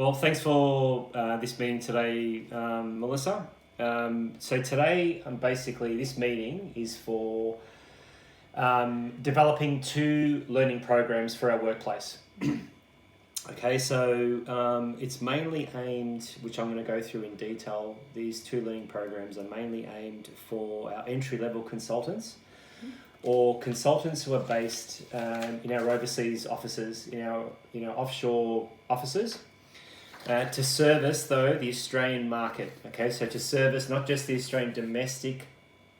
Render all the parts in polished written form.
Well, thanks for this meeting today, Melissa. So today, basically, this meeting is for developing 2 learning programs for our workplace. Okay, so it's mainly aimed, which I'm going to go through in detail, these 2 learning programs are mainly aimed for our entry-level consultants or consultants who are based in our overseas offices, in our offshore offices, to service, though, the Australian market. Okay, so to service not just the Australian domestic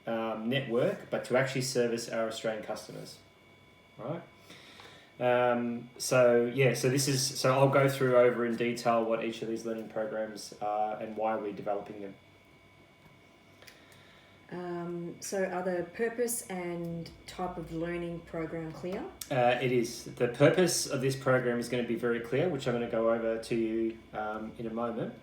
network, but to actually service our Australian customers. All right. So I'll go through over in detail what each of these learning programs are and why we're developing them. So are the purpose and type of learning program clear? It is. The purpose of this program is going to be very clear, which I'm going to go over to you in a moment.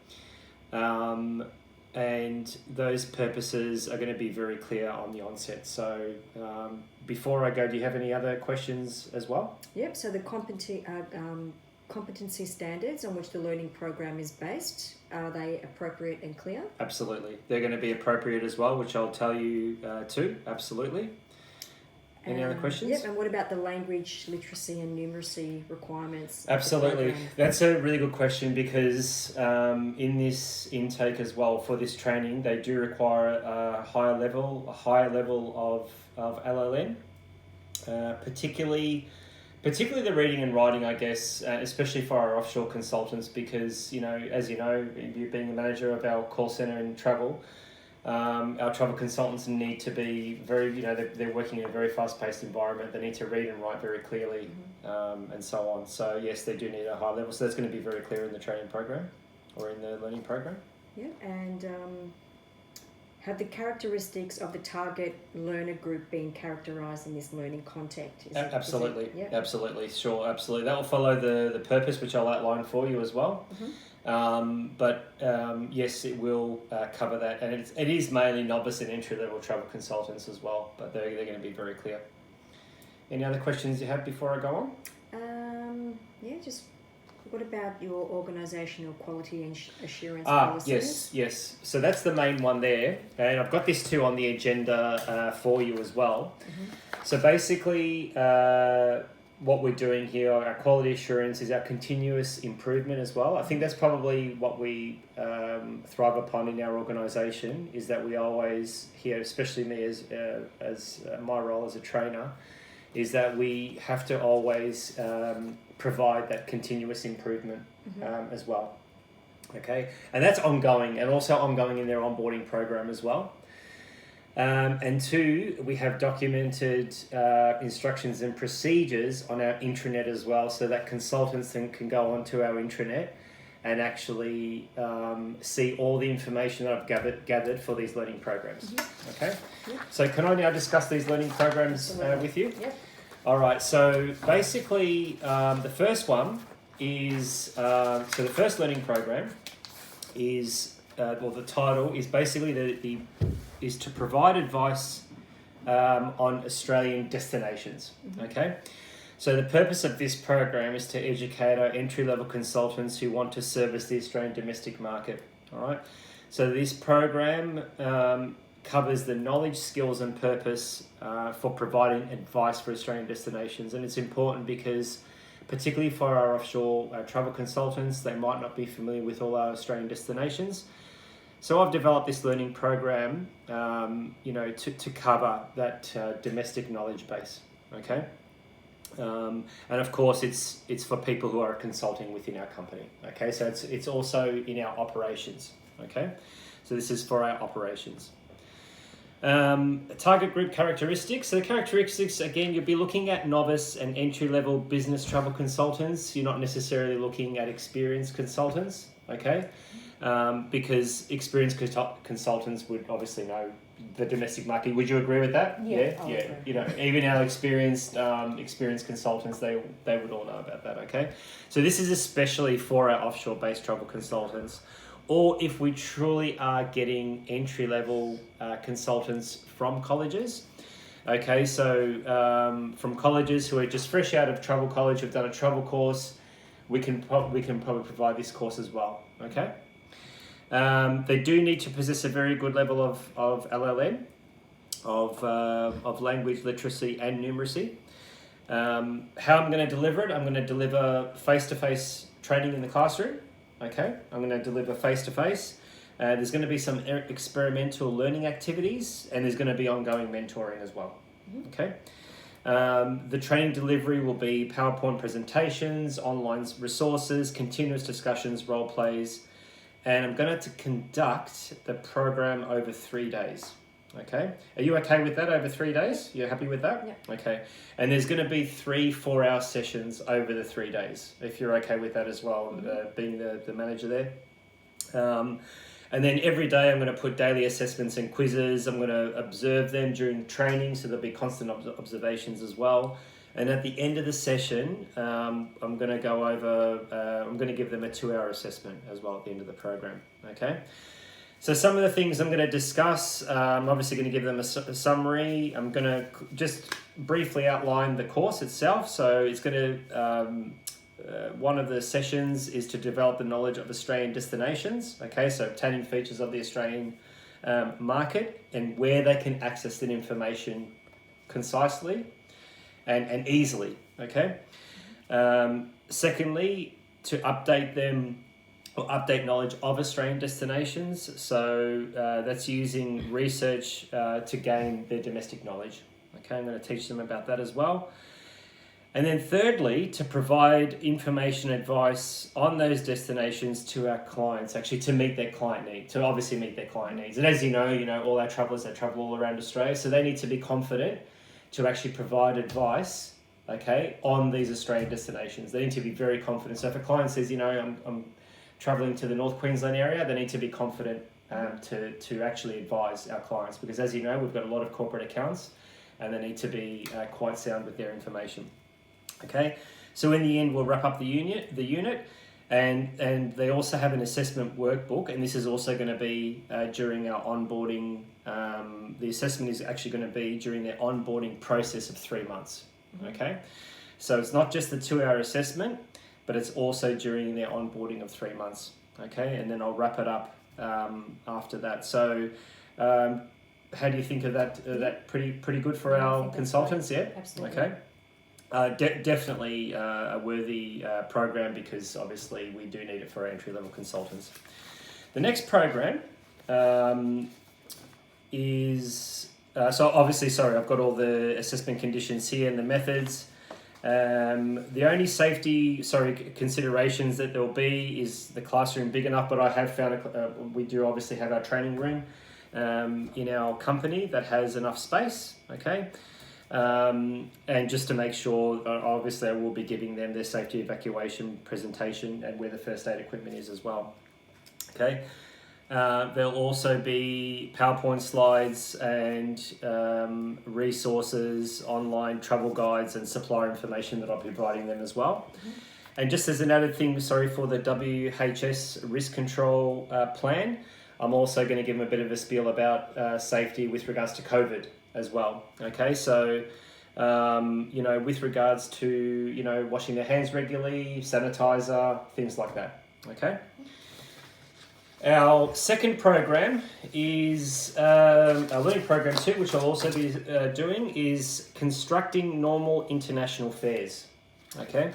And those purposes are going to be very clear on the onset. So before I go, do you have any other questions as well? Yep, so the competency standards on which the learning program is based, are they appropriate and clear? Absolutely. They're going to be appropriate as well, which I'll tell you too. Absolutely. Any other questions? Yep, and what about the language literacy and numeracy requirements? Absolutely. That's a really good question because in this intake as well, for this training, they do require a higher level of LLM, particularly the reading and writing, I guess, especially for our offshore consultants because, as you know, you being the manager of our call centre in travel, our travel consultants need to be very, they're working in a very fast-paced environment. They need to read and write very clearly, and so on. So yes, they do need a high level. So that's going to be very clear in the training program or in the learning program. Yeah, and have the characteristics of the target learner group been characterised in this learning context? Absolutely, yeah. Absolutely, sure, absolutely. That will follow the purpose, which I'll outline for you as well. But yes, it will cover that, and it is mainly novice and entry-level travel consultants as well, but they're going to be very clear. Any other questions you have before I go on? Just what about your organisational quality and assurance policies? Yes. So that's the main one there, and I've got this too on the agenda for you as well. So basically, what we're doing here, our quality assurance, is our continuous improvement as well. I think that's probably what we thrive upon in our organisation, is that we always here, especially me as my role as a trainer, is that we have to always provide that continuous improvement as well. Okay, and that's ongoing, and also ongoing in their onboarding program as well. And 2, we have documented instructions and procedures on our intranet as well, so that consultants then can go onto our intranet and actually see all the information that I've gathered for these learning programs. Okay, so can I now discuss these learning programs with you? Yep. All right, so basically the first one is, so the first learning program is, the title is basically is to provide advice on Australian destinations, okay? So the purpose of this program is to educate our entry-level consultants who want to service the Australian domestic market, all right? So this program covers the knowledge, skills and purpose for providing advice for Australian destinations. And it's important because, particularly for our offshore travel consultants, they might not be familiar with all our Australian destinations. So I've developed this learning program, to cover that domestic knowledge base, okay? And of course, it's for people who are consulting within our company, okay? So it's also in our operations, okay? So this is for our operations. Target group characteristics. So the characteristics, again, you'll be looking at novice and entry-level business travel consultants. You're not necessarily looking at experienced consultants, okay? Because experienced consultants would obviously know the domestic market. Would you agree with that? Yeah. Even our experienced consultants, they would all know about that, okay? So this is especially for our offshore-based travel consultants, or if we truly are getting entry-level consultants from colleges. Okay, so from colleges who are just fresh out of travel college, who've done a travel course, we can probably provide this course as well. Okay. They do need to possess a very good level of LLM, of language literacy and numeracy. How I'm going to deliver it, I'm going to deliver face-to-face training in the classroom. Okay, I'm going to deliver face-to-face. There's going to be some experimental learning activities, and there's going to be ongoing mentoring as well. Okay. The training delivery will be PowerPoint presentations, online resources, continuous discussions, role plays, and I'm going to conduct the program over 3 days. Okay, are you okay with that over 3 days? You're happy with that? Yeah. Okay, and there's going to be 3 4-hour sessions over the 3 days, if you're okay with that as well, being the manager there. And then every day I'm going to put daily assessments and quizzes. I'm going to observe them during training, so there'll be constant observations as well. And at the end of the session, I'm going to go over, I'm going to give them a 2-hour assessment as well at the end of the program. Okay. So some of the things I'm going to discuss, I'm obviously going to give them a summary. I'm going to just briefly outline the course itself. So it's going to, one of the sessions is to develop the knowledge of Australian destinations. Okay, so obtaining features of the Australian market and where they can access that information concisely and easily. Okay. Secondly, to update them, or update knowledge of Australian destinations. So that's using research to gain their domestic knowledge. Okay, I'm going to teach them about that as well. And then thirdly, to provide information advice on those destinations to our clients, actually to meet their client needs, to obviously meet their client needs. And as you know, all our travellers, they travel all around Australia, so they need to be confident to actually provide advice, okay, on these Australian destinations. They need to be very confident. So if a client says, I'm travelling to the North Queensland area, they need to be confident to actually advise our clients, because as you know, we've got a lot of corporate accounts and they need to be quite sound with their information. Okay, so in the end, we'll wrap up the unit, and they also have an assessment workbook, and this is also going to be during our onboarding. The assessment is actually going to be during their onboarding process of 3 months. Okay, so it's not just the 2-hour assessment, but it's also during their onboarding of 3 months. Okay, and then I'll wrap it up after that. So, how do you think of that? That pretty good for our consultants? Yeah, absolutely. Okay. Definitely a worthy program, because obviously we do need it for our entry-level consultants. The next program is so obviously, I've got all the assessment conditions here and the methods. The only safety considerations that there'll be is the classroom big enough, but I have found we do obviously have our training room in our company that has enough space. Okay. And just to make sure, obviously I will be giving them their safety evacuation presentation and where the first aid equipment is as well. Okay. There'll also be PowerPoint slides and resources, online travel guides and supplier information that I'll be providing them as well. And just as an added thing, for the WHS risk control plan, I'm also going to give them a bit of a spiel about safety with regards to COVID as well. Okay, so with regards to washing their hands regularly, sanitizer, things like that. Okay. Our second program is our learning program 2, which I'll also be doing, is constructing normal international fares. Okay,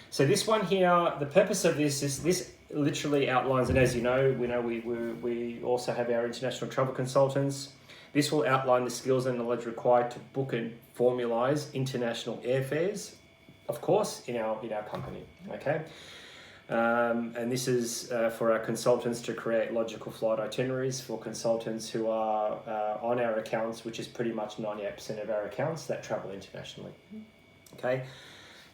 so this one here, the purpose of this is this literally outlines, and as you know, we also have our international travel consultants. This will outline the skills and knowledge required to book and formalize international airfares, of course, in our company. Okay. And this is for our consultants to create logical flight itineraries for consultants who are on our accounts, which is pretty much 98% of our accounts that travel internationally. Okay.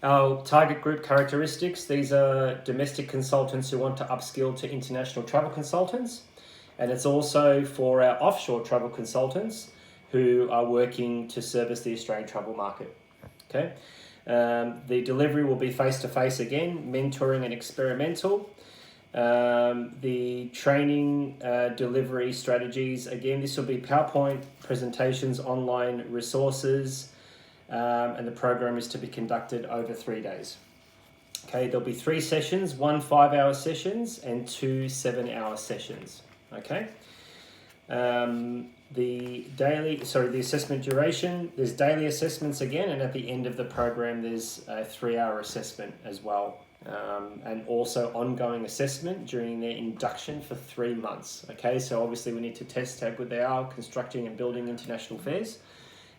Our target group characteristics, these are domestic consultants who want to upskill to international travel consultants. And it's also for our offshore travel consultants who are working to service the Australian travel market. Okay. The delivery will be face-to-face again, mentoring and experimental. The training delivery strategies, again, this will be PowerPoint presentations, online resources, and the program is to be conducted over 3 days. Okay, there'll be 3 sessions, 1 5-hour sessions and 2 7-hour sessions. Okay. The assessment duration, there's daily assessments again, and at the end of the program there's a 3-hour assessment as well, and also ongoing assessment during their induction for 3 months. Okay, so obviously we need to test how good they are constructing and building international fairs,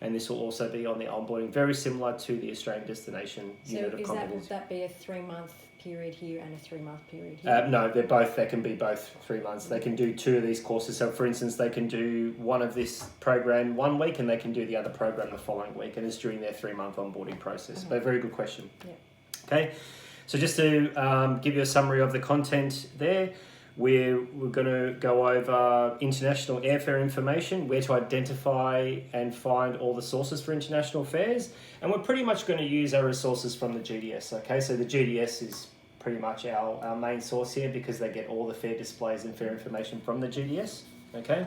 and this will also be on the onboarding, very similar to the Australian Destination Unit of Competence. Would that be a 3-month period here and a 3-month period here? No, they can be both 3 months. They can do 2 of these courses. So for instance, they can do one of this program 1 week and they can do the other program the following week, and it's during their 3-month onboarding process. But very good question. Yeah. Okay, so just to give you a summary of the content there, we're going to go over international airfare information, where to identify and find all the sources for international fairs, and we're pretty much going to use our resources from the GDS. Okay, so the GDS is pretty much our main source here because they get all the fair displays and fair information from the GDS. Okay.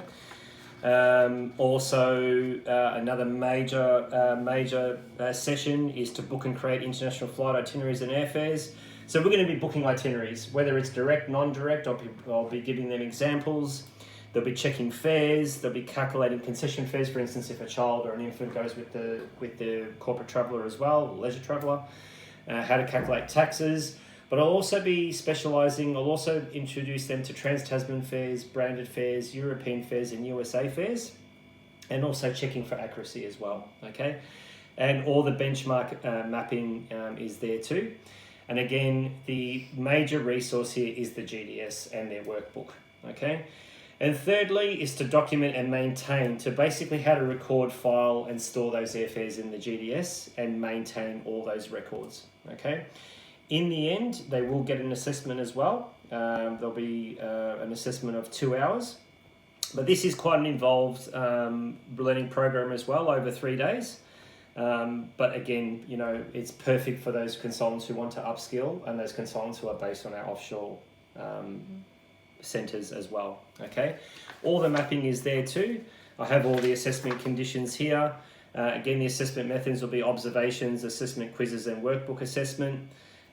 Another major session is to book and create international flight itineraries and airfares. So we're going to be booking itineraries, whether it's direct, non-direct. I'll be giving them examples. They'll be checking fares. They'll be calculating concession fares. For instance, if a child or an infant goes with the corporate traveller as well, or leisure traveller, how to calculate taxes. But I'll also be specialising. I'll also introduce them to Trans-Tasman fares, branded fares, European fares, and USA fares, and also checking for accuracy as well. Okay, and all the benchmark mapping is there too. And again, the major resource here is the GDS and their workbook. Okay, and thirdly is to document and maintain, to basically how to record, file, and store those airfares in the GDS and maintain all those records. Okay. In the end, they will get an assessment as well. There'll be an assessment of 2 hours. But this is quite an involved learning program as well, over 3 days. But again, you know, it's perfect for those consultants who want to upskill and those consultants who are based on our offshore centres as well. Okay, all the mapping is there too. I have all the assessment conditions here. Again, the assessment methods will be observations, assessment quizzes, and workbook assessment.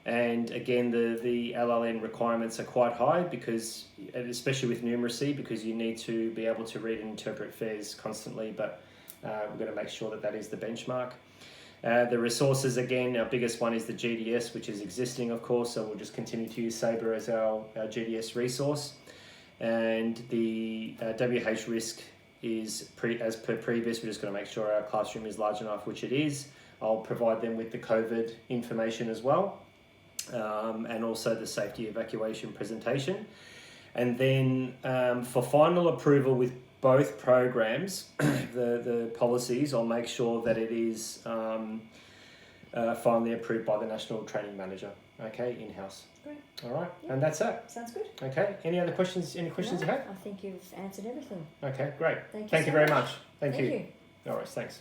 And again, the LLN requirements are quite high because, especially with numeracy, because you need to be able to read and interpret fares constantly, but we're going to make sure that that is the benchmark. The resources, again, our biggest one is the GDS, which is existing, of course, so we'll just continue to use Sabre as our GDS resource. And the WH risk is, as per previous, we're just going to make sure our classroom is large enough, which it is. I'll provide them with the COVID information as well. And also the safety evacuation presentation. And then for final approval with both programs, the policies, I'll make sure that it is finally approved by the National Training Manager, okay, in-house. Great. All right, Yeah. and that's it. Sounds good. Okay, any other questions? Any questions No, you have? I think you've answered everything. Okay, great. Thank you Thank you so very much. much. Thank you. you. All right, thanks.